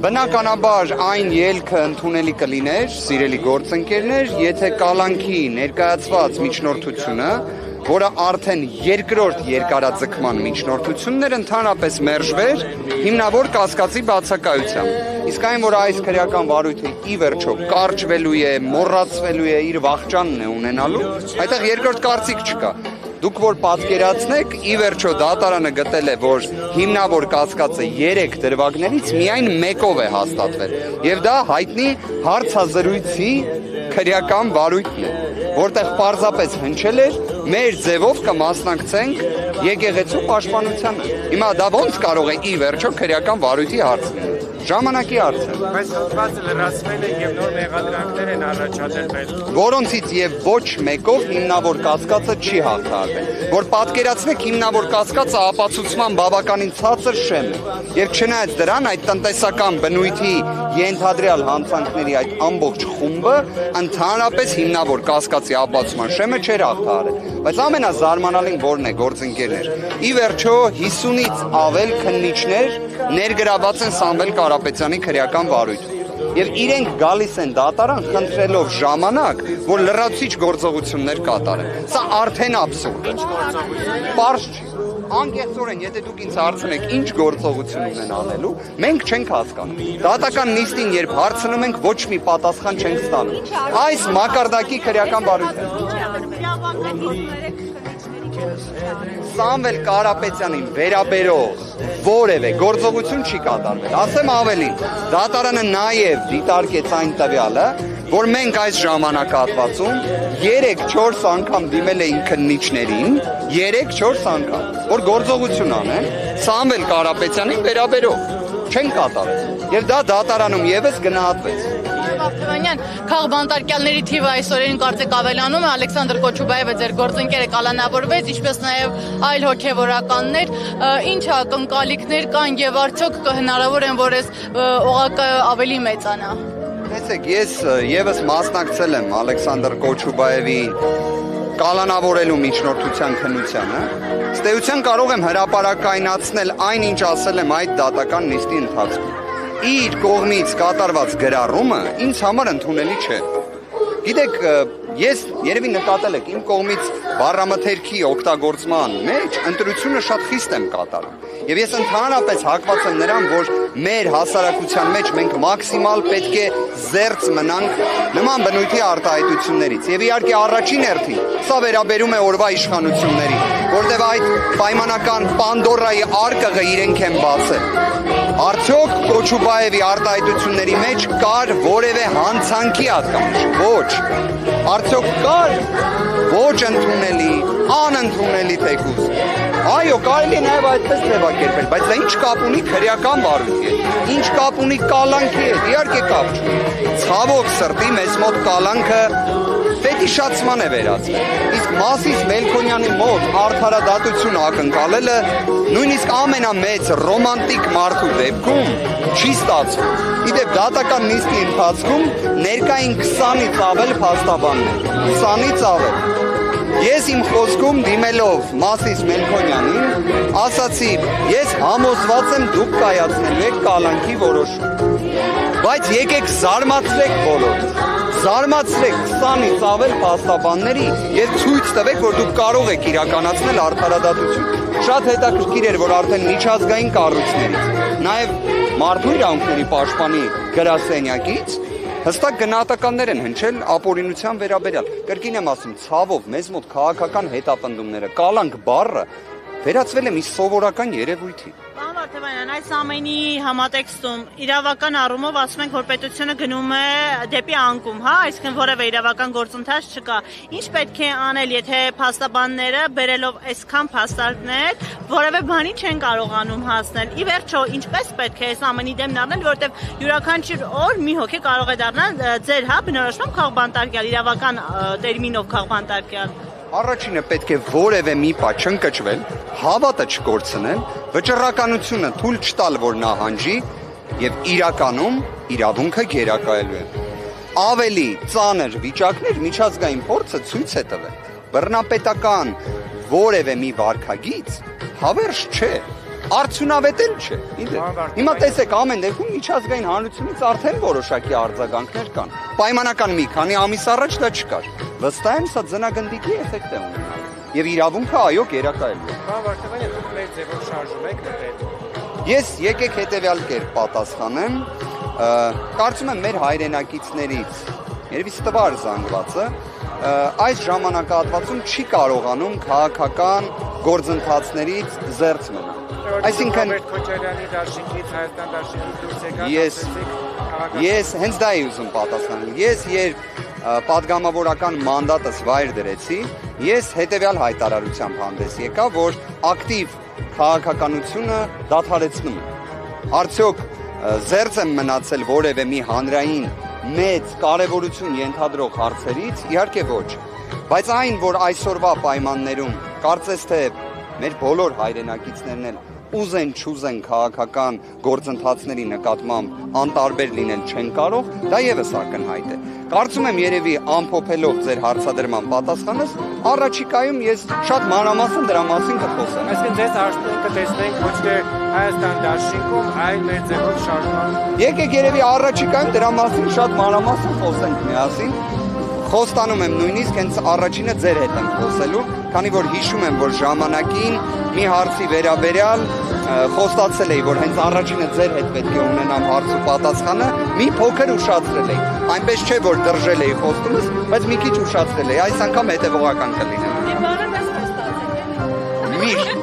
Բնականաբար այն ելքը ընդունելի կլիներ, սիրելի գործընկերներ, եթե կալանքի ներկայացված միջնորդությունը, որը արդեն երկրորդ երկարաձգման միջնորդությունն էր, ընդհանրապես մերժվեր հիմնավոր կասկածի բացակայությամբ։ Իսկ այն, որ այս քրեական վարույթը ի վերջո կարճվելու է, մոռացվելու է, իր վախճանն է ունենալու, այդտեղ երկրորդ կարծիք չկա։ Դուք որ պատկերացնեք, ի վերջո դատարանը գտել է, որ հիմնավոր կասկածը 3 դրվագներից միայն մեկով է հաստատվել։ Եվ դա հայտնի հարցազրույցի քրեական վարույթն է, որտեղ պարզապես հնչել էր մեր ձևով կմասնակցենք եկեղեցու պաշտպանությանը։ Հիմա դա ոնց կարող է ի վերջո քրեական վարույթի հարց լինել։ Ժամանակի հարց է։ Բայց հոդվածը լրացվել է եւ նոր մեղադրանքներ են առաջադրվել, որոնցից եւ ոչ մեկով հիմնավոր կասկածը չի հաղթահարվել։ Որ պատկերացնեք, հիմնավոր կասկածը ապացուցման բավականին ցածր շեմ է։ Եվ չնայած դրան, այդ տնտեսական բնույթի ենթադրյալ հանցանքների այդ ամբողջ խումբը ընդհանրապես հիմնավոր կասկածի ապացուցման շեմը չէր հաղթահարել։ Բայց ամենազարմանալին որն է, գործընկերներ, ի վերջո 50-ից ավել քննիչներ ներգրաված են Սամվել Կարապետյանի քրեական վարույթում։ Եվ իրենք գալիս են դատարան խնդրելով ժամանակ, որ լրացուցիչ գործողություններ կատարեն։ Սա արդեն աբսուրդ է։ Պարզ չի։ Անկեղծորեն, եթե դուք ինձ հարցնեք, ինչ գործողություն ունեն անելու, մենք չենք հասկանում։ Դատական նիստին, երբ հարցնում ենք, ոչ մի պատասխան չենք ստանում։ Այս մակարդակի քրեական վարույթ է։ Սամվել Կարապետյանին վերաբերող որևէ գործողություն չի կատարվել։ Ասեմ ավելին, դատարանը նաև դիտարկեց այն տվյալը, որ մենք այս ժամանակահատվածում 3-4 անգամ դիմել էին քննիչներին, 3-4 անգամ, որ գործողություն անեն Սամվել Կարապետյանին վերաբերող, չեն կատարել։ Եվ դա դատարանում եւս գնահատվեց։ Ավթևանյան, քաղբանտարկյալների թիվը այսօրերին կարծեք ավելանում է, Ալեքսանդր Կոչուբաևը ձեր գործընկերը կալանավորվեց, ինչպես նաև այլ հոգևորականներ, ինչ ակնկալիքներ կան եւ արդյոք հնարավոր են, որ այս օղակը ավելի մեծանա։ Տեսեք, ես եւս մասնակցել եմ Ալեքսանդր Կոչուբաևի կալանավորելու միջնորդության քննությանը, ըստ էության կարող եմ հրապարակայնացնել այն, ինչ ասել եմ այդ դատական նիստի ընթացքում։ Իր կողմից կատարված գրառումը ինձ համար ընդունելի չէ։ Գիտեք, ես երևի նկատել եք, իմ կողմից բառամթերքի օգտագործման մեջ ընտրությունը շատ խիստ եմ կատարում։ Եվ ես ընդհանրապես հակված եմ նրան, որ մեր հասարակության մեջ մենք մաքսիմալ պետք է զերծ մնանք նման բնույթի արտահայտություններից։ Եվ իհարկե առաջին հերթին սա վերաբերում է օրվա իշխանություններին, որտեղ այդ պայմանական Պանդորայի արկղը իրենք են բացել։ Արդյոք Կոչուբաևի արտահայտությունների մեջ կար որևէ հանցանքի ատկանիշ։ Ոչ։ Արդյոք կար ոչ ընդունելի, անընդունելի թեկուզ։ Այո, կարելի է նաև այդպես ձևակերպել, բայց դա ինչ կապ ունի քրեական վարույթի հետ, ինչ կապ ունի կալանքի հետ, իհարկե կապ չունի։ Ցավոք սրտի մեզ մոտ կալանքը ֆետիշացման է վերածվել։ Իսկ Մասիս Մելքոնյանի մոտ արդարադատություն ակնկալելը նույնիսկ ամենամեծ ռոմանտիկ մարդու դեպքում չի ստացվում։ Իդեպ դատական նիստի ընթացքում ներկային 20-ից ավել փաստաբաններ, 20-ից ավել։ Ես իմ խոսքում դիմելով Մասիս Մելքոնյանին ասացի, ես համոզված եմ դուք կայացնելու եք կալանքի որոշում։ Բայց եկեք զարմացրեք բոլորը։ Զարմացրեք 20-ից ավել փաստաբանների եւ ցույց տվեք, որ դուք կարող եք իրականացնել արդարադատություն։ Շատ հետաքրքիր էր, որ արդեն միջազգային կառույցներից, նաեւ մարդու իրավունքների պաշտպանի գրասենյակից հստակ գնահատականներ են հնչել ապօրինության վերաբերյալ։ Կրկին եմ ասում, ցավով մեզ մոտ քաղաքական հետապնդումները, կալանք բառը վերածվել է մի սովորական երևույթի։ Պարոն Վարդանյան, այս ամենի համատեքստում իրավական առումով ասում ենք, որ պետությունը գնում է դեպի անկում, հա, այսինքն որևէ իրավական գործընթաց չկա։ Ինչ պետք է անել, եթե փաստաբանները բերելով այսքան փաստարկներ, որևէ բանի չեն կարողանում հասնել։ Ի վերջո, ինչպես պետք է այս ամենի դեմն առնել, որովհետև յուրաքանչյուր օր մի հոգի կարող է դառնալ ձեր, հա, բնորոշմամբ քաղբանտարկյալ, իրավական տերմինով քաղբանտարկյալ։ Առաջինը պետք է որևէ մի պա չընկճվել, հավատը չկորցնել, վճռականությունը թույլ չտալ, որ նահանջի եւ իրականում իրավունքը գերակայելու է։ Ավելի ծանր վիճակներ միջազգային փորձը ցույց է տվել։ Բռնապետական որևէ մի վարքագիծ հավերժ չէ։ արդյունավետ էլ չէ։ Հիմա տեսեք, ամեն դեպքում միջազգային հանրությունից արդեն որոշակի արձագանքներ կան։ Պայմանական մի քանի ամիս առաջ դա չկար։ Վստահ եմ, սա ձնագնդիկի էֆեկտ է ունենալ։ Եվ իրավունքը այո գերակայել է։ Պարոն Վարդանյանը, դուք մեր ձևով շարժում եք դեպի։ Ես եկեք հետևյալ կերպ պատասխանեմ, կարծում եմ մեր հայրենակիցներից, երևի ստվար զանգվածը, այս ժամանակահատվածում չի կարողանում քաղաքական գործընթացներից զերծ մնալ։ Այսինքն Ռոբերտ Քոչարյանի դաշինքից, Հայաստան դաշինքից դուրս եկան, ես հենց դա եմ ուզում պատասխանել։ Ես երբ պատգամավորական մանդատս վայր դրեցի, ես հետևյալ հայտարարությամբ հանդես եկա, որ ակտիվ քաղաքականությունը դադարեցնում եմ։ Արդյոք զերծ եմ մնացել որևէ մի հանրային մեծ կարևորություն ենթադրող հարցերից, իհարկե ոչ, բայց այն, որ այսօրվա պայմաններում կարծես թե մեր բոլոր հայրենակիցներն էլ ուզեն չուզեն քաղաքական գործընթացների նկատմամբ անտարբեր լինել չեն կարող, դա եւս ակնհայտ է։ Կարծում եմ երևի ամփոփելով ձեր հարցադրման պատասխանս, առաջիկայում ես շատ մանրամասն դրա մասին կխոսեմ։ Այսինքն ձեզ հաշտում կտեսնենք ոչ թե Հայաստան դաշինքում, այլ մեր ձևով շարժման։ Եկեք երևի առաջիկայում դրա մասին շատ մանրամասն խոսենք միասին։ Խոստանում եմ նույնիսկ հենց առաջինը ձեր հետ եմ խոսելու, քանի որ հիշում եմ, որ ժամանակին մի հարցի վերաբերյալ խոստացել էի, որ հենց առաջինը ձեր հետ պետք է ունենամ հարց ու պատասխանը, մի փոքր ուշացրել էի։ Այնպես չէ, որ դրժել էի խոստումս, բայց մի քիչ ուշացրել էի, այս անգամ հետևողական կլինեմ։ Դե բանը մեզ խոստացել։ Միշտ